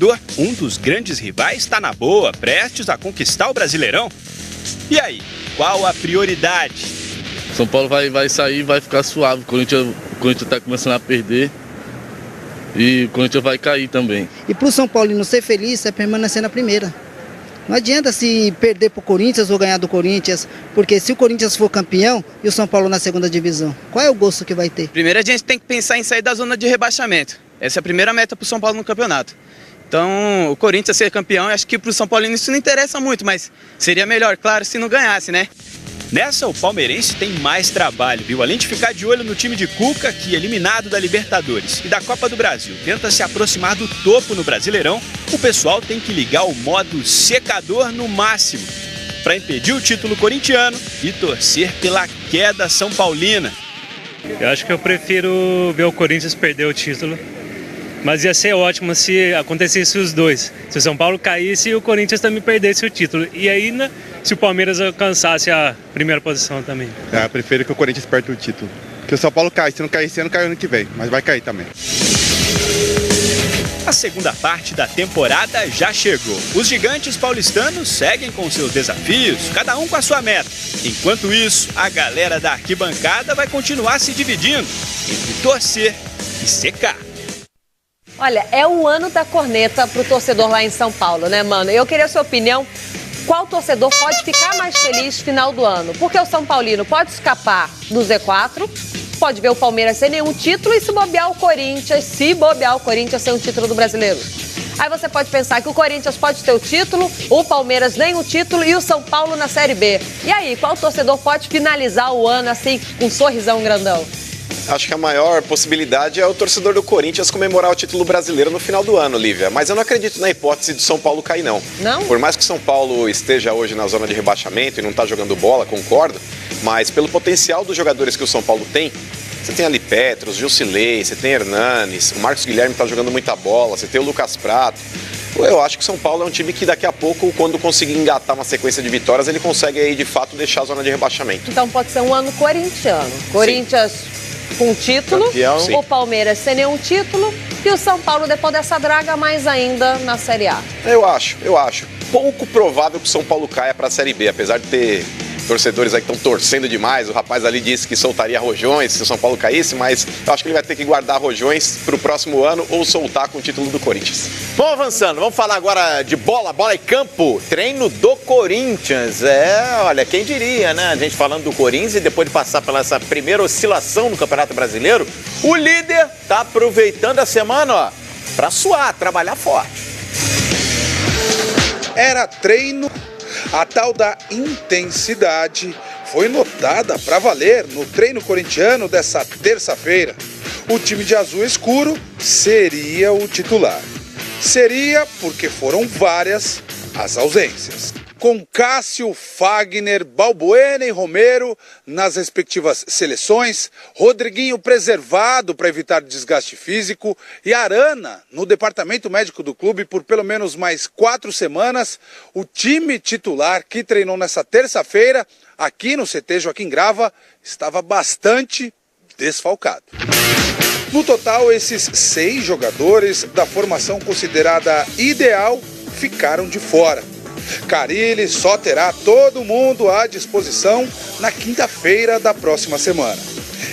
torcedor, um dos grandes rivais está na boa, prestes a conquistar o Brasileirão. E aí, qual a prioridade? São Paulo vai sair, vai ficar suave. O Corinthians está começando a perder e o Corinthians vai cair também. E para o São Paulo não ser feliz é permanecer na primeira. Não adianta se perder para o Corinthians ou ganhar do Corinthians, porque se o Corinthians for campeão e o São Paulo na segunda divisão, qual é o gosto que vai ter? Primeiro a gente tem que pensar em sair da zona de rebaixamento. Essa é a primeira meta para o São Paulo no campeonato. Então, o Corinthians ser campeão, eu acho que para o São Paulino isso não interessa muito, mas seria melhor, claro, se não ganhasse, né? Nessa, o palmeirense tem mais trabalho, viu? Além de ficar de olho no time de Cuca, que eliminado da Libertadores e da Copa do Brasil tenta se aproximar do topo no Brasileirão, o pessoal tem que ligar o modo secador no máximo para impedir o título corintiano e torcer pela queda são paulina. Eu acho que eu prefiro ver o Corinthians perder o título, mas ia ser ótimo se acontecesse os dois. Se o São Paulo caísse e o Corinthians também perdesse o título. E aí, se o Palmeiras alcançasse a primeira posição também. Eu prefiro que o Corinthians perca o título. Que o São Paulo cai. Se não cair esse ano, cai ano que vem. Mas vai cair também. A segunda parte da temporada já chegou. Os gigantes paulistanos seguem com seus desafios, cada um com a sua meta. Enquanto isso, a galera da arquibancada vai continuar se dividindo entre torcer e secar. Olha, é o ano da corneta pro torcedor lá em São Paulo, né, mano? Eu queria a sua opinião. Qual torcedor pode ficar mais feliz no final do ano? Porque o São Paulino pode escapar do Z4, pode ver o Palmeiras sem nenhum título e se bobear o Corinthians sem um título do Brasileiro. Aí você pode pensar que o Corinthians pode ter o título, o Palmeiras nem o título e o São Paulo na Série B. E aí, qual torcedor pode finalizar o ano assim, com um sorrisão grandão? Acho que a maior possibilidade é o torcedor do Corinthians comemorar o título brasileiro no final do ano, Lívia. Mas eu não acredito na hipótese do São Paulo cair, não. Não? Por mais que o São Paulo esteja hoje na zona de rebaixamento e não está jogando bola, concordo, mas pelo potencial dos jogadores que o São Paulo tem, você tem ali Petros, Jusilei, você tem Hernanes, o Marcos Guilherme está jogando muita bola, você tem o Lucas Prato. Eu acho que o São Paulo é um time que daqui a pouco, quando conseguir engatar uma sequência de vitórias, ele consegue aí de fato deixar a zona de rebaixamento. Então pode ser um ano corintiano. Corinthians com título, campeão, o Palmeiras sem nenhum título e o São Paulo depois dessa draga mais ainda na Série A. Eu acho. Pouco provável que o São Paulo caia para a Série B, apesar de ter torcedores aí que estão torcendo demais. O rapaz ali disse que soltaria rojões se o São Paulo caísse, mas eu acho que ele vai ter que guardar rojões para o próximo ano ou soltar com o título do Corinthians. Vamos avançando, vamos falar agora de bola e campo. Treino do Corinthians. Olha, quem diria, né? A gente falando do Corinthians e depois de passar pela essa primeira oscilação no Campeonato Brasileiro, o líder tá aproveitando a semana, ó, para suar, trabalhar forte. Era treino. A tal da intensidade foi notada para valer no treino corintiano dessa terça-feira. O time de azul escuro seria o titular. Seria porque foram várias as ausências. Com Cássio, Fagner, Balbuena e Romero nas respectivas seleções, Rodriguinho preservado para evitar desgaste físico e Arana no departamento médico do clube por pelo menos mais 4 semanas, o time titular que treinou nessa terça-feira aqui no CT Joaquim Grava estava bastante desfalcado. No total, esses 6 jogadores da formação considerada ideal ficaram de fora. Carille só terá todo mundo à disposição na quinta-feira da próxima semana.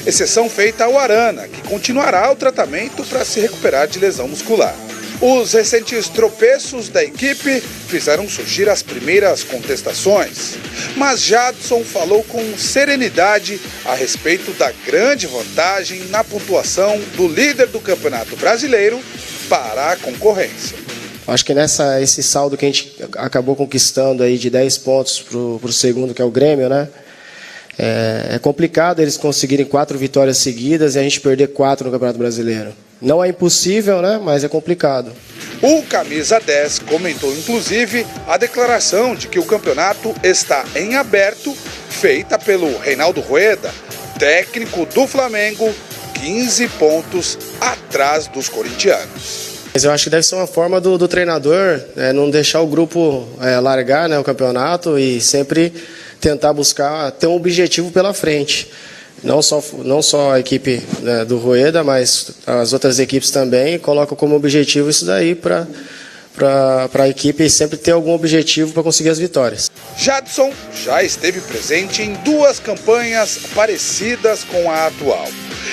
Exceção feita ao Arana, que continuará o tratamento para se recuperar de lesão muscular. Os recentes tropeços da equipe fizeram surgir as primeiras contestações, mas Jadson falou com serenidade a respeito da grande vantagem na pontuação do líder do Campeonato Brasileiro para a concorrência. Acho que esse saldo que a gente acabou conquistando aí de 10 pontos para o segundo, que é o Grêmio, né? É complicado eles conseguirem 4 vitórias seguidas e a gente perder 4 no Campeonato Brasileiro. Não é impossível, né? Mas é complicado. O camisa 10 comentou, inclusive, a declaração de que o campeonato está em aberto, feita pelo Reinaldo Rueda, técnico do Flamengo, 15 pontos atrás dos corintianos. Mas eu acho que deve ser uma forma do treinador não deixar o grupo largar, né, o campeonato e sempre tentar buscar ter um objetivo pela frente. Não só a equipe, né, do Rueda, mas as outras equipes também colocam como objetivo isso daí para para a equipe sempre ter algum objetivo para conseguir as vitórias. Jadson já esteve presente em 2 campanhas parecidas com a atual.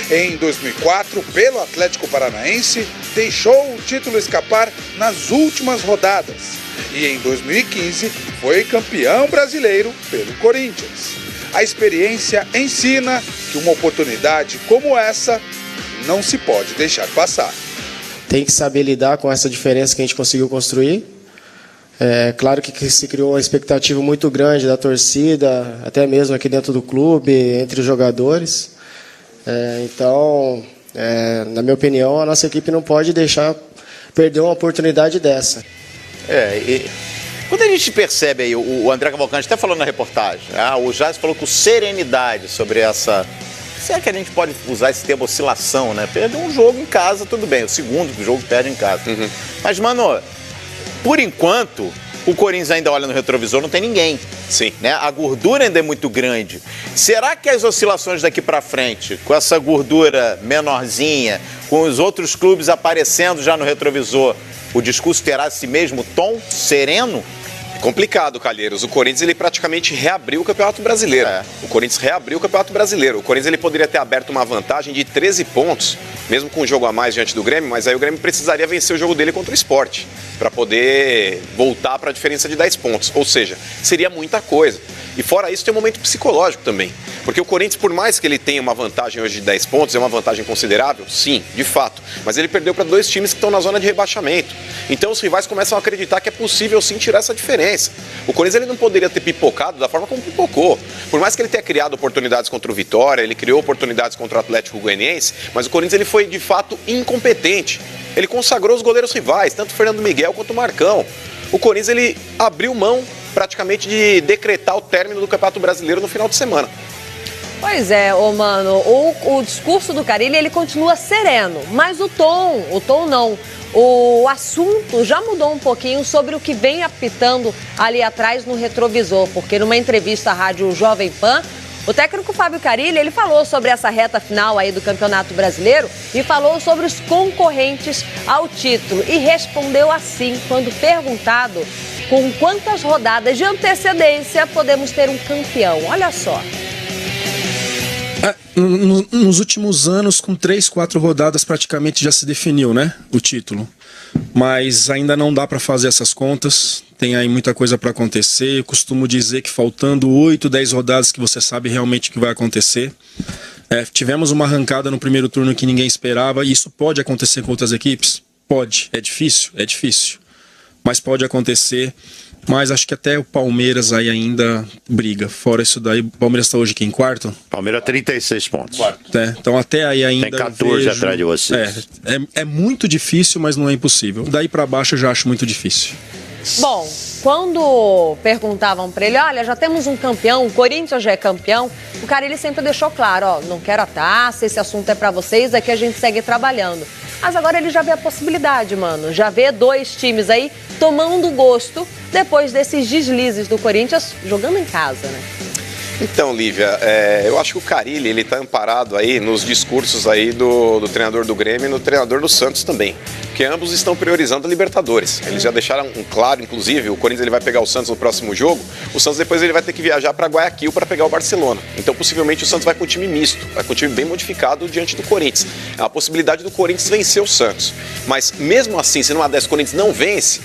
Em 2004, pelo Atlético Paranaense, deixou o título escapar nas últimas rodadas. E em 2015, foi campeão brasileiro pelo Corinthians. A experiência ensina que uma oportunidade como essa não se pode deixar passar. Tem que saber lidar com essa diferença que a gente conseguiu construir. É claro que se criou uma expectativa muito grande da torcida, até mesmo aqui dentro do clube, entre os jogadores. Então, na minha opinião, a nossa equipe não pode deixar perder uma oportunidade dessa. Quando a gente percebe aí, o André Cavalcante até falou na reportagem, o Jadson falou com serenidade sobre essa... Será que a gente pode usar esse termo oscilação, né? Perdeu um jogo em casa, tudo bem, o segundo jogo perde em casa. Mas, mano, por enquanto, o Corinthians ainda olha no retrovisor, não tem ninguém. Sim. Né? A gordura ainda é muito grande. Será que as oscilações daqui para frente, com essa gordura menorzinha, com os outros clubes aparecendo já no retrovisor, o discurso terá esse mesmo tom sereno? Complicado, Calheiros. O Corinthians ele praticamente reabriu o Campeonato Brasileiro. O Corinthians reabriu o Campeonato Brasileiro. O Corinthians ele poderia ter aberto uma vantagem de 13 pontos, mesmo com um jogo a mais diante do Grêmio, mas aí o Grêmio precisaria vencer o jogo dele contra o Sport para poder voltar para a diferença de 10 pontos. Ou seja, seria muita coisa. E fora isso, tem um momento psicológico também. Porque o Corinthians, por mais que ele tenha uma vantagem hoje de 10 pontos, é uma vantagem considerável, sim, de fato. Mas ele perdeu para 2 times que estão na zona de rebaixamento. Então os rivais começam a acreditar que é possível sim tirar essa diferença. O Corinthians ele não poderia ter pipocado da forma como pipocou. Por mais que ele tenha criado oportunidades contra o Vitória, ele criou oportunidades contra o Atlético Goianiense, mas o Corinthians ele foi de fato incompetente. Ele consagrou os goleiros rivais, tanto o Fernando Miguel quanto o Marcão. O Corinthians ele abriu mão praticamente de decretar o término do Campeonato Brasileiro no final de semana. Pois é, mano, o discurso do Carille, ele continua sereno, mas o tom não. O assunto já mudou um pouquinho sobre o que vem apitando ali atrás no retrovisor, porque numa entrevista à rádio Jovem Pan, o técnico Fábio Carille, ele falou sobre essa reta final aí do Campeonato Brasileiro e falou sobre os concorrentes ao título e respondeu assim, quando perguntado com quantas rodadas de antecedência podemos ter um campeão. Olha só. Nos últimos anos, com 3, 4 rodadas, praticamente já se definiu, né, o título. Mas ainda não dá para fazer essas contas, tem aí muita coisa para acontecer. Eu costumo dizer que faltando 8, 10 rodadas que você sabe realmente o que vai acontecer. Tivemos uma arrancada no primeiro turno que ninguém esperava, e isso pode acontecer com outras equipes? Pode. É difícil? É difícil. Mas pode acontecer. Mas acho que até o Palmeiras aí ainda briga. Fora isso daí, o Palmeiras está hoje aqui em quarto? Palmeiras 36 pontos. Então até aí ainda tem 14 atrás de vocês. É muito difícil, mas não é impossível. Daí para baixo eu já acho muito difícil. Bom, quando perguntavam para ele, olha, já temos um campeão, o Corinthians já é campeão, o cara ele sempre deixou claro, ó, não quero a taça, esse assunto é para vocês, aqui a gente segue trabalhando. Mas agora ele já vê a possibilidade, mano, já vê 2 times aí tomando gosto depois desses deslizes do Corinthians jogando em casa, né? Então, Lívia, eu acho que o Carille, ele tá amparado aí nos discursos aí do treinador do Grêmio e no treinador do Santos também, porque ambos estão priorizando a Libertadores. Eles já deixaram claro, inclusive, o Corinthians ele vai pegar o Santos no próximo jogo, o Santos depois ele vai ter que viajar para Guayaquil para pegar o Barcelona. Então, possivelmente, o Santos vai com um time misto, vai com um time bem modificado diante do Corinthians. É uma possibilidade do Corinthians vencer o Santos. Mas, mesmo assim, se numa dessas o Corinthians não vence,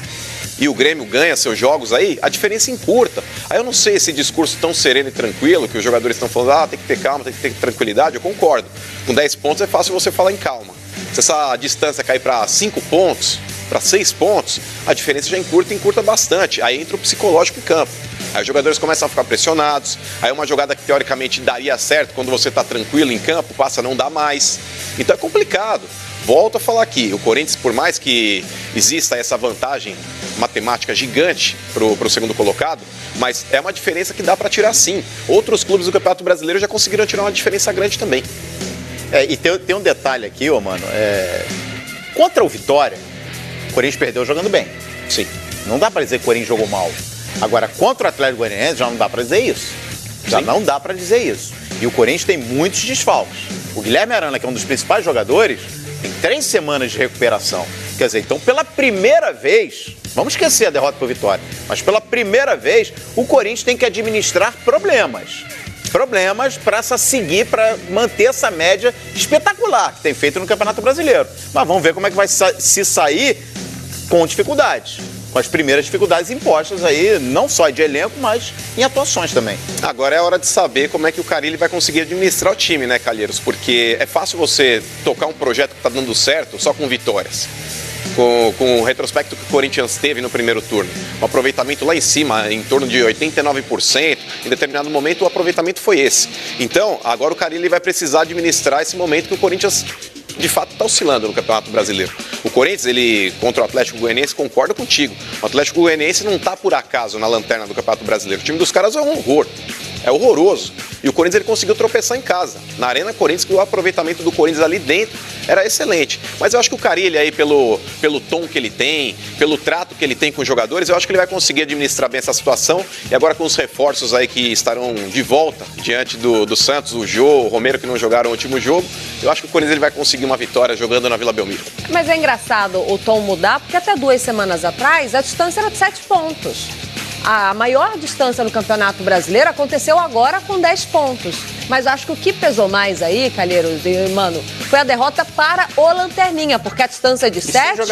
e o Grêmio ganha seus jogos aí, a diferença encurta. Aí eu não sei esse discurso tão sereno e tranquilo que os jogadores estão falando, tem que ter calma, tem que ter tranquilidade, eu concordo. Com 10 pontos é fácil você falar em calma. Se essa distância cair para 5 pontos, para 6 pontos, a diferença já encurta bastante. Aí entra o psicológico em campo. Aí os jogadores começam a ficar pressionados, aí uma jogada que teoricamente daria certo quando você está tranquilo em campo, passa a não dar mais. Então é complicado. Volto a falar aqui, o Corinthians, por mais que exista essa vantagem matemática gigante para o segundo colocado, mas é uma diferença que dá para tirar sim. Outros clubes do Campeonato Brasileiro já conseguiram tirar uma diferença grande também. E tem um detalhe aqui, mano, contra o Vitória, o Corinthians perdeu jogando bem. Sim. Não dá para dizer que o Corinthians jogou mal. Agora, contra o Atlético Goianiense, já não dá para dizer isso. Já não dá para dizer isso. E o Corinthians tem muitos desfalques. O Guilherme Arana, que é um dos principais jogadores, tem 3 semanas de recuperação. Quer dizer, então pela primeira vez, vamos esquecer a derrota por Vitória, mas pela primeira vez o Corinthians tem que administrar problemas para seguir, para manter essa média espetacular que tem feito no Campeonato Brasileiro. Mas vamos ver como é que vai se sair com dificuldades. Com as primeiras dificuldades impostas aí, não só de elenco, mas em atuações também. Agora é hora de saber como é que o Carille vai conseguir administrar o time, né, Calheiros? Porque é fácil você tocar um projeto que está dando certo só com vitórias. Com o retrospecto que o Corinthians teve no primeiro turno. Um aproveitamento lá em cima, em torno de 89%. Em determinado momento, o aproveitamento foi esse. Então, agora o Carille vai precisar administrar esse momento que o Corinthians, de fato, está oscilando no Campeonato Brasileiro. O Corinthians, ele contra o Atlético Goianiense, concorda contigo. O Atlético Goianiense não está por acaso na lanterna do Campeonato Brasileiro. O time dos caras é um horror. É horroroso. E o Corinthians ele conseguiu tropeçar em casa. Na Arena Corinthians, que o aproveitamento do Corinthians ali dentro era excelente. Mas eu acho que o Carille aí, pelo tom que ele tem, pelo trato que ele tem com os jogadores, eu acho que ele vai conseguir administrar bem essa situação. E agora com os reforços aí que estarão de volta diante do Santos, o Jô, o Romero, que não jogaram o último jogo, eu acho que o Corinthians ele vai conseguir uma vitória jogando na Vila Belmiro. Mas é engraçado o tom mudar, porque até 2 semanas atrás a distância era de 7 pontos. A maior distância no Campeonato Brasileiro aconteceu agora com 10 pontos. Mas acho que o que pesou mais aí, Calheiros e Mano, foi a derrota para o Lanterninha, porque a distância de 7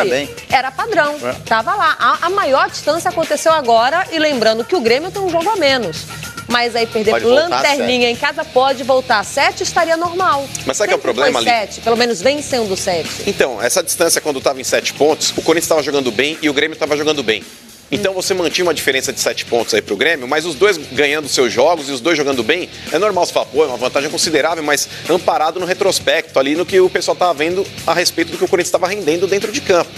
era padrão. Tava lá. A maior distância aconteceu agora, e lembrando que o Grêmio tem um jogo a menos. Mas aí perder pro Lanterninha em casa pode voltar a 7, estaria normal. Mas sabe que é o problema ali? 7, pelo menos vencendo 7. Então, essa distância quando estava em 7 pontos, o Corinthians estava jogando bem e o Grêmio estava jogando bem. Então você mantinha uma diferença de 7 pontos aí pro Grêmio, mas os dois ganhando seus jogos e os dois jogando bem, é normal você falar, pô, é uma vantagem considerável, mas amparado no retrospecto ali, no que o pessoal estava vendo a respeito do que o Corinthians estava rendendo dentro de campo.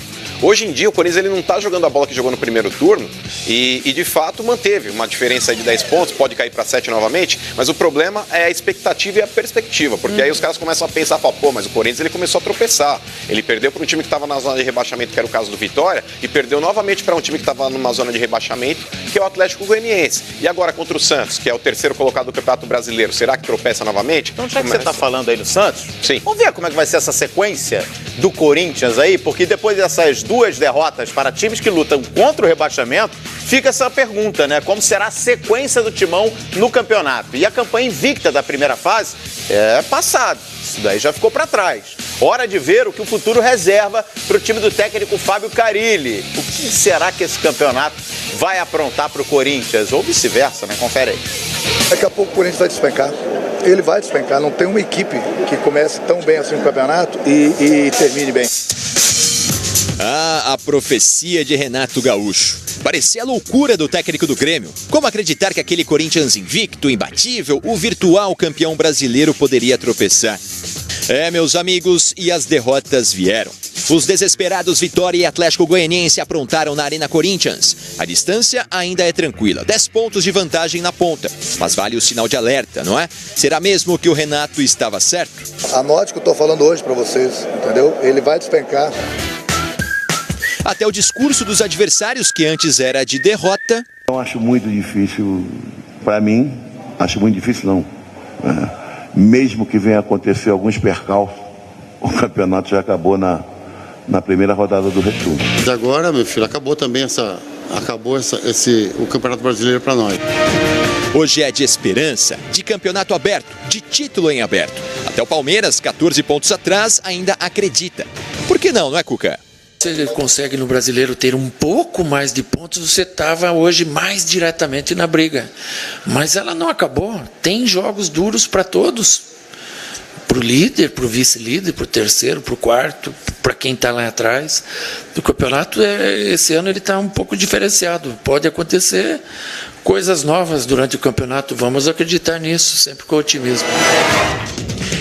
Hoje em dia, o Corinthians ele não está jogando a bola que jogou no primeiro turno e de fato manteve uma diferença de 10 pontos, pode cair para 7 novamente, mas o problema é a expectativa e a perspectiva, porque aí os caras começam a pensar, pô, mas o Corinthians ele começou a tropeçar, ele perdeu para um time que estava na zona de rebaixamento, que era o caso do Vitória, e perdeu novamente para um time que estava numa zona de rebaixamento, que é o Atlético Goianiense. E agora contra o Santos, que é o terceiro colocado do Campeonato Brasileiro, será que tropeça novamente? Então já que você está falando aí do Santos, sim, vamos ver como é que vai ser essa sequência do Corinthians aí, porque depois dessas 2 derrotas para times que lutam contra o rebaixamento, fica essa pergunta, né? Como será a sequência do Timão no campeonato? E a campanha invicta da primeira fase é passado. Isso daí já ficou para trás. Hora de ver o que o futuro reserva para o time do técnico Fábio Carille. O que será que esse campeonato vai aprontar para o Corinthians? Ou vice-versa, né? Confere aí. Daqui a pouco o Corinthians vai despencar. Ele vai despencar. Não tem uma equipe que comece tão bem assim no campeonato e termine bem. Ah, a profecia de Renato Gaúcho. Parecia a loucura do técnico do Grêmio. Como acreditar que aquele Corinthians invicto, imbatível, o virtual campeão brasileiro poderia tropeçar? É, meus amigos, e as derrotas vieram. Os desesperados Vitória e Atlético Goianiense aprontaram na Arena Corinthians. A distância ainda é tranquila, 10 pontos de vantagem na ponta. Mas vale o sinal de alerta, não é? Será mesmo que o Renato estava certo? Anote o que eu estou falando hoje para vocês, entendeu? Ele vai despencar. Até o discurso dos adversários, que antes era de derrota. Eu acho muito difícil, para mim, acho muito difícil não. Mesmo que venha acontecer alguns percalços, o campeonato já acabou na primeira rodada do retorno. Agora, meu filho, acabou também o Campeonato Brasileiro para nós. Hoje é de esperança, de campeonato aberto, de título em aberto. Até o Palmeiras, 14 pontos atrás, ainda acredita. Por que não é, Cuca? Se ele consegue no Brasileiro ter um pouco mais de pontos, você estava hoje mais diretamente na briga. Mas ela não acabou. Tem jogos duros para todos. Para o líder, para o vice-líder, para o terceiro, para o quarto, para quem está lá atrás. O campeonato, esse ano, ele está um pouco diferenciado. Pode acontecer coisas novas durante o campeonato. Vamos acreditar nisso, sempre com otimismo.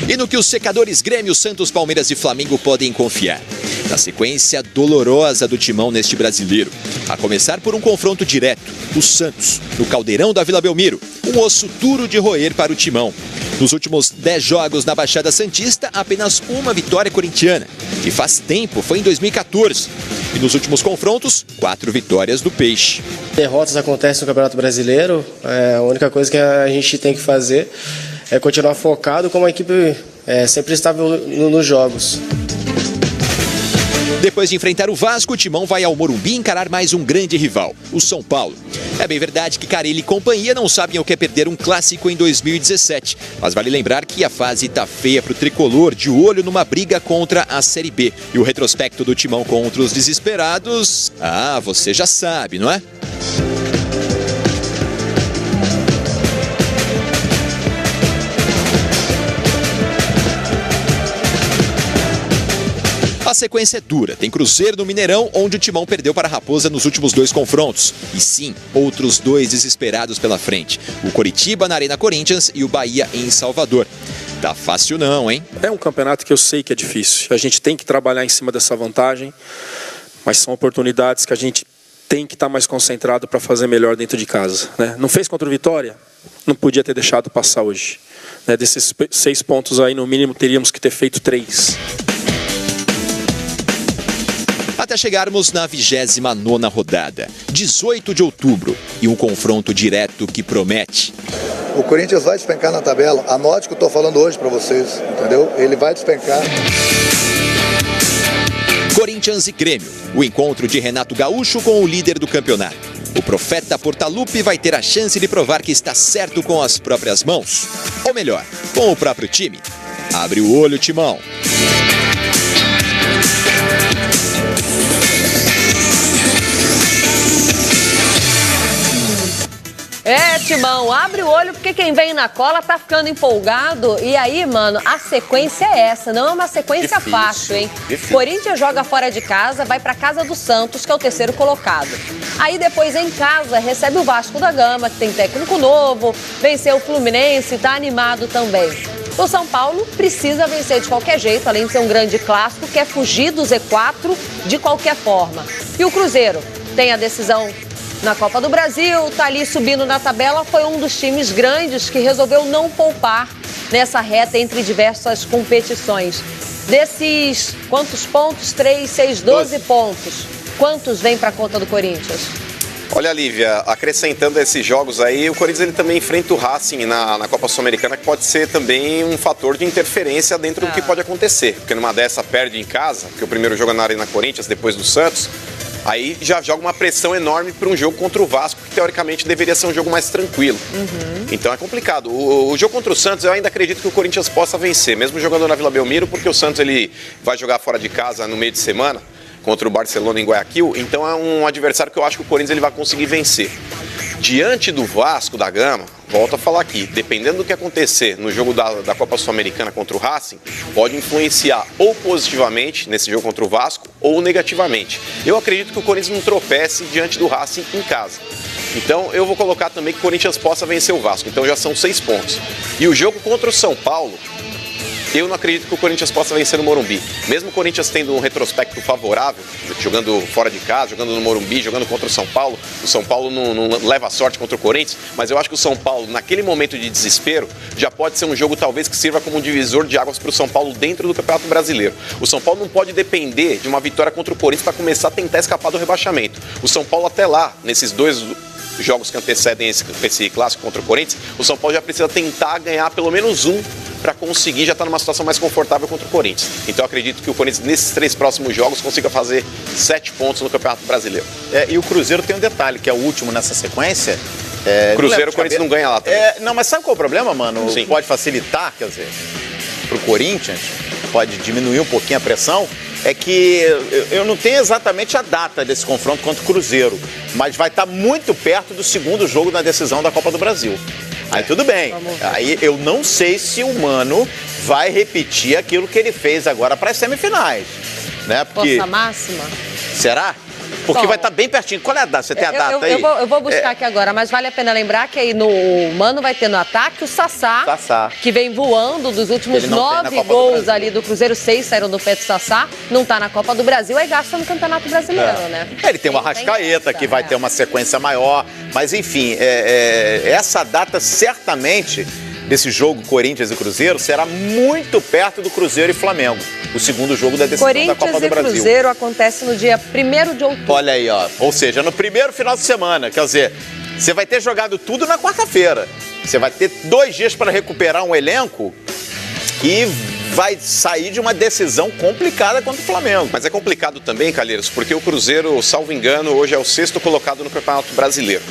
E no que os secadores Grêmio, Santos, Palmeiras e Flamengo podem confiar? Na sequência dolorosa do Timão neste brasileiro. A começar por um confronto direto, o Santos, no Caldeirão da Vila Belmiro. Um osso duro de roer para o Timão. Nos últimos 10 jogos na Baixada Santista, apenas uma vitória corintiana. E faz tempo, foi em 2014. E nos últimos confrontos, 4 vitórias do Peixe. Derrotas acontecem no Campeonato Brasileiro. A única coisa que a gente tem que fazer é continuar focado como a equipe sempre estável nos jogos. Depois de enfrentar o Vasco, o Timão vai ao Morumbi encarar mais um grande rival, o São Paulo. É bem verdade que Carille e companhia não sabem o que é perder um clássico em 2017. Mas vale lembrar que a fase tá feia pro tricolor, de olho numa briga contra a Série B. E o retrospecto do Timão contra os desesperados, você já sabe, não é? A sequência é dura. Tem Cruzeiro no Mineirão, onde o Timão perdeu para a Raposa nos últimos 2 confrontos. E sim, outros 2 desesperados pela frente. O Coritiba na Arena Corinthians e o Bahia em Salvador. Tá fácil não, hein? É um campeonato que eu sei que é difícil. A gente tem que trabalhar em cima dessa vantagem, mas são oportunidades que a gente tem que estar mais concentrado para fazer melhor dentro de casa, né? Não fez contra o Vitória? Não podia ter deixado passar hoje, né? Desses 6 pontos aí, no mínimo, teríamos que ter feito 3. Até chegarmos na 29ª rodada, 18 de outubro, e um confronto direto que promete. O Corinthians vai despencar na tabela. Anote o que eu estou falando hoje para vocês, entendeu? Ele vai despencar. Corinthians e Grêmio, o encontro de Renato Gaúcho com o líder do campeonato. O profeta Portaluppi vai ter a chance de provar que está certo com as próprias mãos. Ou melhor, com o próprio time. Abre o olho, Timão. Timão, abre o olho porque quem vem na cola tá ficando empolgado. E aí, mano, a sequência é essa, não é uma sequência difícil, fácil, hein? Difícil. Corinthians joga fora de casa, vai pra casa do Santos, que é o 3º colocado. Aí depois em casa recebe o Vasco da Gama, que tem técnico novo, venceu o Fluminense, tá animado também. O São Paulo precisa vencer de qualquer jeito, além de ser um grande clássico, quer fugir do Z4 de qualquer forma. E o Cruzeiro tem a decisão na Copa do Brasil, tá ali subindo na tabela, foi um dos times grandes que resolveu não poupar nessa reta entre diversas competições. Desses quantos pontos? 3, 6, 12 pontos. Quantos vem para conta do Corinthians? Olha, Lívia, acrescentando esses jogos aí, o Corinthians ele também enfrenta o Racing na Copa Sul-Americana, que pode ser também um fator de interferência dentro do que pode acontecer. Porque numa dessa perde em casa, porque o primeiro jogo é na Arena Corinthians, depois do Santos, aí já joga uma pressão enorme para um jogo contra o Vasco, que teoricamente deveria ser um jogo mais tranquilo. Então é complicado. O jogo contra o Santos, eu ainda acredito que o Corinthians possa vencer, mesmo jogando na Vila Belmiro, porque o Santos ele vai jogar fora de casa no meio de semana, contra o Barcelona em Guayaquil, então é um adversário que eu acho que o Corinthians ele vai conseguir vencer. Diante do Vasco da Gama, volto a falar aqui, dependendo do que acontecer no jogo da Copa Sul-Americana contra o Racing, pode influenciar ou positivamente nesse jogo contra o Vasco ou negativamente. Eu acredito que o Corinthians não tropece diante do Racing em casa. Então eu vou colocar também que o Corinthians possa vencer o Vasco, então já são 6 pontos. E o jogo contra o São Paulo, eu não acredito que o Corinthians possa vencer no Morumbi. Mesmo o Corinthians tendo um retrospecto favorável, jogando fora de casa, jogando no Morumbi, jogando contra o São Paulo não leva sorte contra o Corinthians, mas eu acho que o São Paulo, naquele momento de desespero, já pode ser um jogo talvez que sirva como um divisor de águas para o São Paulo dentro do Campeonato Brasileiro. O São Paulo não pode depender de uma vitória contra o Corinthians para começar a tentar escapar do rebaixamento. O São Paulo até lá, nesses 2 jogos que antecedem esse clássico contra o Corinthians, o São Paulo já precisa tentar ganhar pelo menos um para conseguir já estar numa situação mais confortável contra o Corinthians. Então eu acredito que o Corinthians nesses 3 próximos jogos consiga fazer 7 pontos no Campeonato Brasileiro. E o Cruzeiro tem um detalhe, que é o último nessa sequência. Cruzeiro, o Corinthians não ganha lá também. Não, mas sabe qual é o problema, mano? Sim. Pode facilitar, quer dizer, pro Corinthians, pode diminuir um pouquinho a pressão. É que eu não tenho exatamente a data desse confronto contra o Cruzeiro, mas vai estar muito perto do segundo jogo da decisão da Copa do Brasil. Aí tudo bem. Aí eu não sei se o Mano vai repetir aquilo que ele fez agora para as semifinais, né? Porque força máxima? Será? Porque vai estar bem pertinho. Qual é a data? Você tem a data aí? Eu vou buscar aqui agora, mas vale a pena lembrar que aí no Mano vai ter no ataque o Sassá, que vem voando dos últimos 9 gols ali do Cruzeiro, 6 saíram do pé do Sassá, não tá na Copa do Brasil, aí gasta no Campeonato Brasileiro, né? Ele tem o Arrascaeta, que vai ter uma sequência maior, mas enfim, essa data certamente desse jogo Corinthians e Cruzeiro será muito perto do Cruzeiro e Flamengo. O segundo jogo da decisão da Copa do Brasil. Corinthians e Cruzeiro acontece no dia 1º de outubro. Olha aí, ó. Ou seja, no primeiro final de semana. Quer dizer, você vai ter jogado tudo na quarta-feira. Você vai ter 2 dias para recuperar um elenco que vai sair de uma decisão complicada contra o Flamengo. Mas é complicado também, Calheiros, porque o Cruzeiro, salvo engano, hoje é o 6º colocado no Campeonato Brasileiro.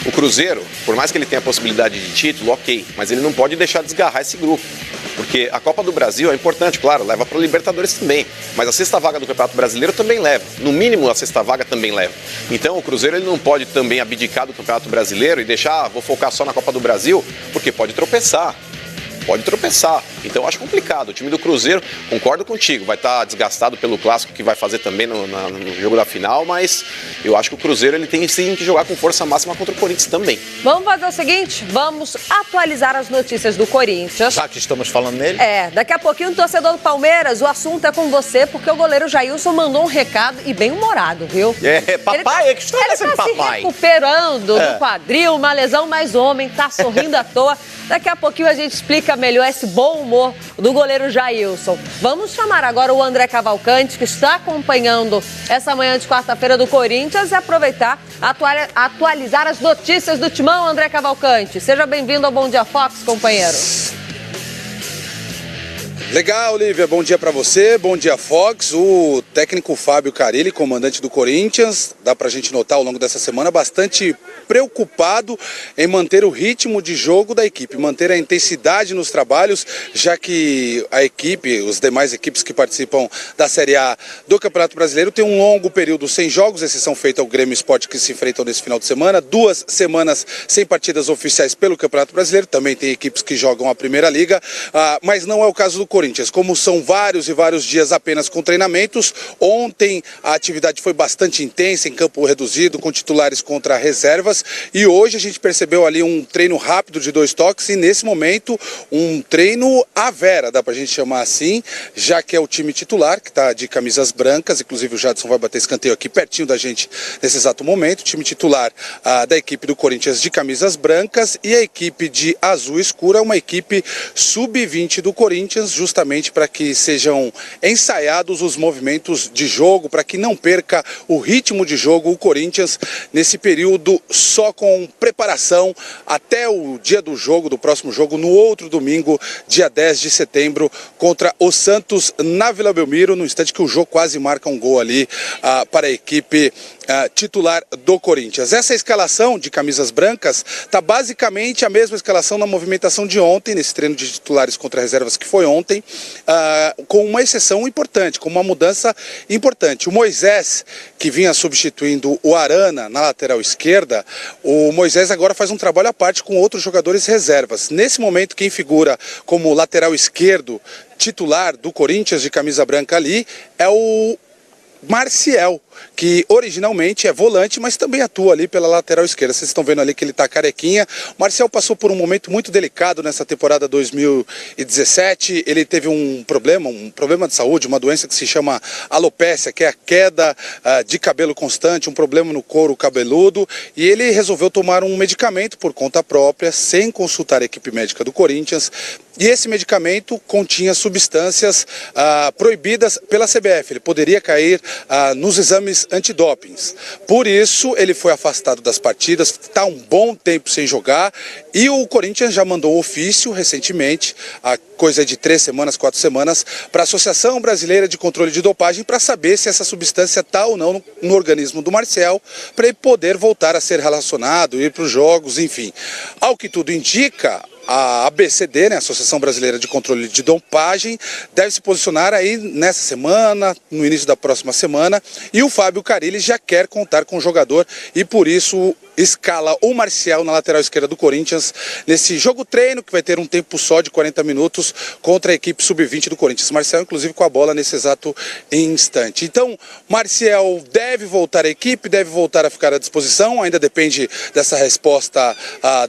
O Cruzeiro, por mais que ele tenha a possibilidade de título, ok, mas ele não pode deixar desgarrar esse grupo. Porque a Copa do Brasil é importante, claro, leva para o Libertadores também. Mas a 6ª vaga do Campeonato Brasileiro também leva. No mínimo, a 6ª vaga também leva. Então, o Cruzeiro ele não pode também abdicar do Campeonato Brasileiro e deixar, vou focar só na Copa do Brasil, porque pode tropeçar. Então acho complicado. O time do Cruzeiro, concordo contigo, vai estar desgastado pelo clássico que vai fazer também no jogo da final, mas eu acho que o Cruzeiro ele tem sim que jogar com força máxima contra o Corinthians também. Vamos fazer o seguinte, vamos atualizar as notícias do Corinthians. Já que estamos falando nele. Daqui a pouquinho o torcedor do Palmeiras, o assunto é com você, porque o goleiro Jailson mandou um recado e bem humorado, viu? Papai, que história é essa de papai? Ele tá se recuperando do quadril, uma lesão, mas homem, tá sorrindo à toa. Daqui a pouquinho a gente explica melhor esse bom humor do goleiro Jailson. Vamos chamar agora o André Cavalcante, que está acompanhando essa manhã de quarta-feira do Corinthians, e aproveitar, atualizar as notícias do Timão. André Cavalcante, seja bem-vindo ao Bom Dia Fox, companheiro. Legal, Lívia, bom dia para você, bom dia Fox. O técnico Fábio Carille, comandante do Corinthians, dá pra gente notar ao longo dessa semana, bastante preocupado em manter o ritmo de jogo da equipe, manter a intensidade nos trabalhos, já que a equipe, os demais equipes que participam da Série A do Campeonato Brasileiro tem um longo período sem jogos, exceção feita ao Grêmio Sport, que se enfrentam nesse final de semana, 2 semanas sem partidas oficiais pelo Campeonato Brasileiro, também tem equipes que jogam a Primeira Liga, mas não é o caso do Corinthians. Como são vários e vários dias apenas com treinamentos, ontem a atividade foi bastante intensa, em campo reduzido, com titulares contra reservas, e hoje a gente percebeu ali um treino rápido de 2 toques e nesse momento um treino à vera, dá pra gente chamar assim, já que é o time titular, que tá de camisas brancas, inclusive o Jadson vai bater escanteio aqui pertinho da gente nesse exato momento, o time titular da equipe do Corinthians de camisas brancas, e a equipe de azul escura é uma equipe sub-20 do Corinthians, justamente para que sejam ensaiados os movimentos de jogo, para que não perca o ritmo de jogo o Corinthians nesse período só com preparação até o dia do jogo, do próximo jogo, no outro domingo, dia 10 de setembro, contra o Santos na Vila Belmiro, no instante que o jogo quase marca um gol ali para a equipe titular do Corinthians. Essa escalação de camisas brancas está basicamente a mesma escalação na movimentação de ontem, nesse treino de titulares contra reservas que foi ontem, com uma exceção importante, com uma mudança importante. O Moisés, que vinha substituindo o Arana na lateral esquerda, o Moisés agora faz um trabalho à parte com outros jogadores reservas. Nesse momento, quem figura como lateral esquerdo titular do Corinthians de camisa branca ali é o Marciel, que originalmente é volante, mas também atua ali pela lateral esquerda. Vocês estão vendo ali que ele está carequinha. O Marcial passou por um momento muito delicado nessa temporada 2017. Ele teve um problema de saúde, uma doença que se chama alopécia, que é a queda de cabelo constante, um problema no couro cabeludo, e ele resolveu tomar um medicamento por conta própria, sem consultar a equipe médica do Corinthians. E esse medicamento continha substâncias proibidas pela CBF. Ele poderia cair nos exames antidopings. Por isso, ele foi afastado das partidas, está um bom tempo sem jogar, e o Corinthians já mandou um ofício recentemente, a coisa de 3 semanas, 4 semanas, para a Associação Brasileira de Controle de Dopagem, para saber se essa substância está ou não no organismo do Marcial, para ele poder voltar a ser relacionado, ir para os jogos, enfim. Ao que tudo indica, a ABCD, né, Associação Brasileira de Controle de Dopagem, deve se posicionar aí nessa semana, no início da próxima semana, e o Fábio Carille já quer contar com o jogador e por isso escala o Marcial na lateral esquerda do Corinthians nesse jogo treino que vai ter um tempo só de 40 minutos contra a equipe sub-20 do Corinthians. Marcial inclusive com a bola nesse exato instante. Então, Marcial deve voltar à equipe, deve voltar a ficar à disposição, ainda depende dessa resposta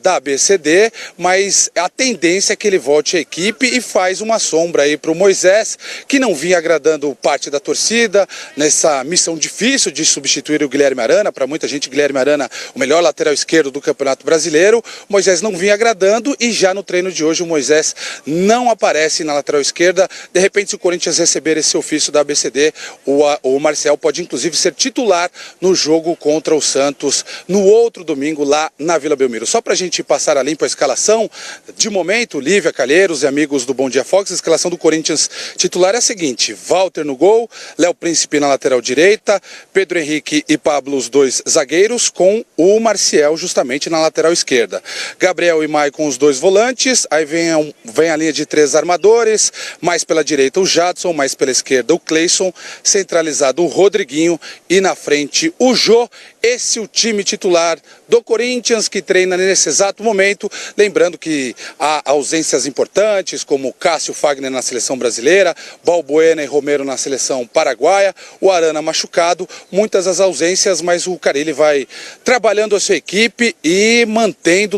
da ABCD, mas a tendência é que ele volte à equipe e faz uma sombra aí para o Moisés, que não vinha agradando parte da torcida nessa missão difícil de substituir o Guilherme Arana. Para muita gente, Guilherme Arana, o melhor melhor lateral esquerdo do Campeonato Brasileiro. O Moisés não vinha agradando e já no treino de hoje o Moisés não aparece na lateral esquerda. De repente, se o Corinthians receber esse ofício da ABCD, o Marcel pode inclusive ser titular no jogo contra o Santos no outro domingo lá na Vila Belmiro. Só para a gente passar a limpo a escalação, de momento, Lívia, Calheiros e amigos do Bom Dia Fox, a escalação do Corinthians titular é a seguinte: Walter no gol, Léo Príncipe na lateral direita, Pedro Henrique e Pablo, os dois zagueiros, com o Marcial justamente na lateral esquerda. Gabriel e Maicon, os dois volantes, aí vem a linha de 3 armadores, mais pela direita o Jadson, mais pela esquerda o Cleison, centralizado o Rodriguinho e na frente o Jô. Esse é o time titular do Corinthians, que treina nesse exato momento. Lembrando que há ausências importantes, como Cássio Fagner na seleção brasileira, Balbuena e Romero na seleção paraguaia, o Arana machucado, muitas as ausências, mas o Carille vai trabalhando a sua equipe e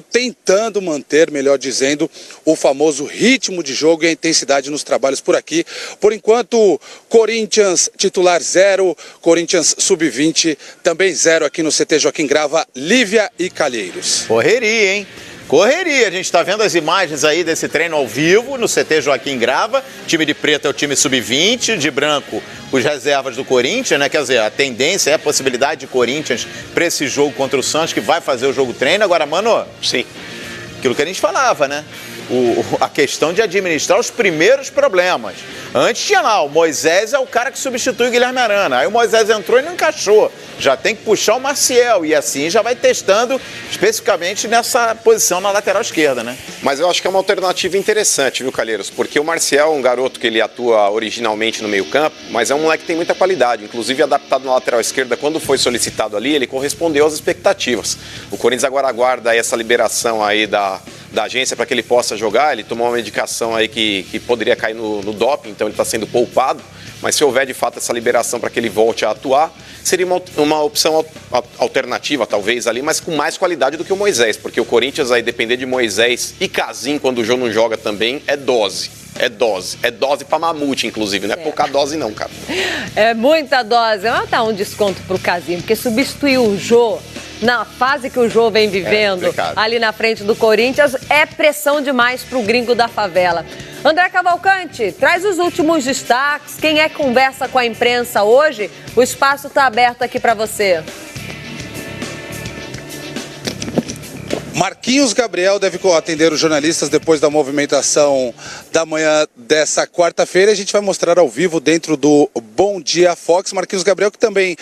tentando manter, melhor dizendo, o famoso ritmo de jogo e a intensidade nos trabalhos por aqui. Por enquanto, Corinthians titular 0, Corinthians sub-20 também 0 aqui no CT Joaquim Grava, Lívia e Calheiros. Correria, hein? Correria, a gente está vendo as imagens aí desse treino ao vivo no CT Joaquim Grava. Time de preto é o time sub-20, de branco os reservas do Corinthians, né? Quer dizer, a tendência é a possibilidade de Corinthians para esse jogo contra o Santos, que vai fazer o jogo treino. Agora, mano, sim, aquilo que a gente falava, né? A questão de administrar os primeiros problemas. Antes tinha lá, o Moisés é o cara que substitui o Guilherme Arana. Aí o Moisés entrou e não encaixou. Já tem que puxar o Maciel e assim já vai testando especificamente nessa posição na lateral esquerda, né? Mas eu acho que é uma alternativa interessante, viu, Calheiros? Porque o Marcial é um garoto que ele atua originalmente no meio-campo, mas é um moleque que tem muita qualidade. Inclusive, adaptado na lateral esquerda, quando foi solicitado ali, ele correspondeu às expectativas. O Corinthians agora aguarda essa liberação aí da agência para que ele possa jogar. Ele tomou uma medicação aí que poderia cair no doping, então ele está sendo poupado. Mas se houver de fato essa liberação para que ele volte a atuar, seria uma opção alternativa talvez ali, mas com mais qualidade do que o Moisés, porque o Corinthians aí depender de Moisés e Casim quando o Jô não joga também é dose. É dose pra mamute, inclusive, não é pouca dose não, cara. É muita dose, mas dá um desconto pro Casim, porque substituir o Jô na fase que o Jô vem vivendo ali na frente do Corinthians é pressão demais pro gringo da favela. André Cavalcante, traz os últimos destaques. Quem é que conversa com a imprensa hoje? O espaço está aberto aqui para você. Marquinhos Gabriel deve atender os jornalistas depois da movimentação da manhã dessa quarta-feira. A gente vai mostrar ao vivo dentro do Bom Dia Fox. Marquinhos Gabriel, que também,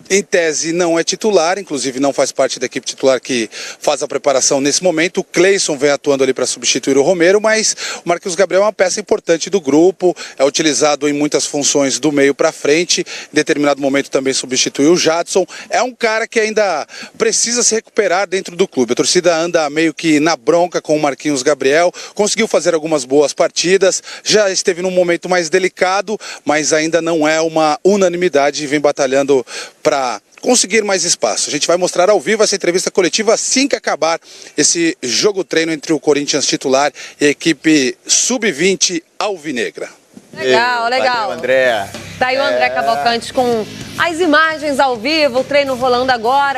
em tese, não é titular, inclusive não faz parte da equipe titular que faz a preparação nesse momento. O Cleison vem atuando ali para substituir o Romero, mas o Marquinhos Gabriel é uma peça importante do grupo, é utilizado em muitas funções do meio para frente, em determinado momento também substituiu o Jadson. É um cara que ainda precisa se recuperar dentro do clube. A torcida anda meio que na bronca com o Marquinhos Gabriel, conseguiu fazer algumas boas partidas, já esteve num momento mais delicado, mas ainda não é uma unanimidade e vem batalhando para conseguir mais espaço. A gente vai mostrar ao vivo essa entrevista coletiva assim que acabar esse jogo-treino entre o Corinthians titular e a equipe sub-20 alvinegra. Legal. Valeu, André. Tá aí o André Cavalcante com as imagens ao vivo, o treino rolando agora.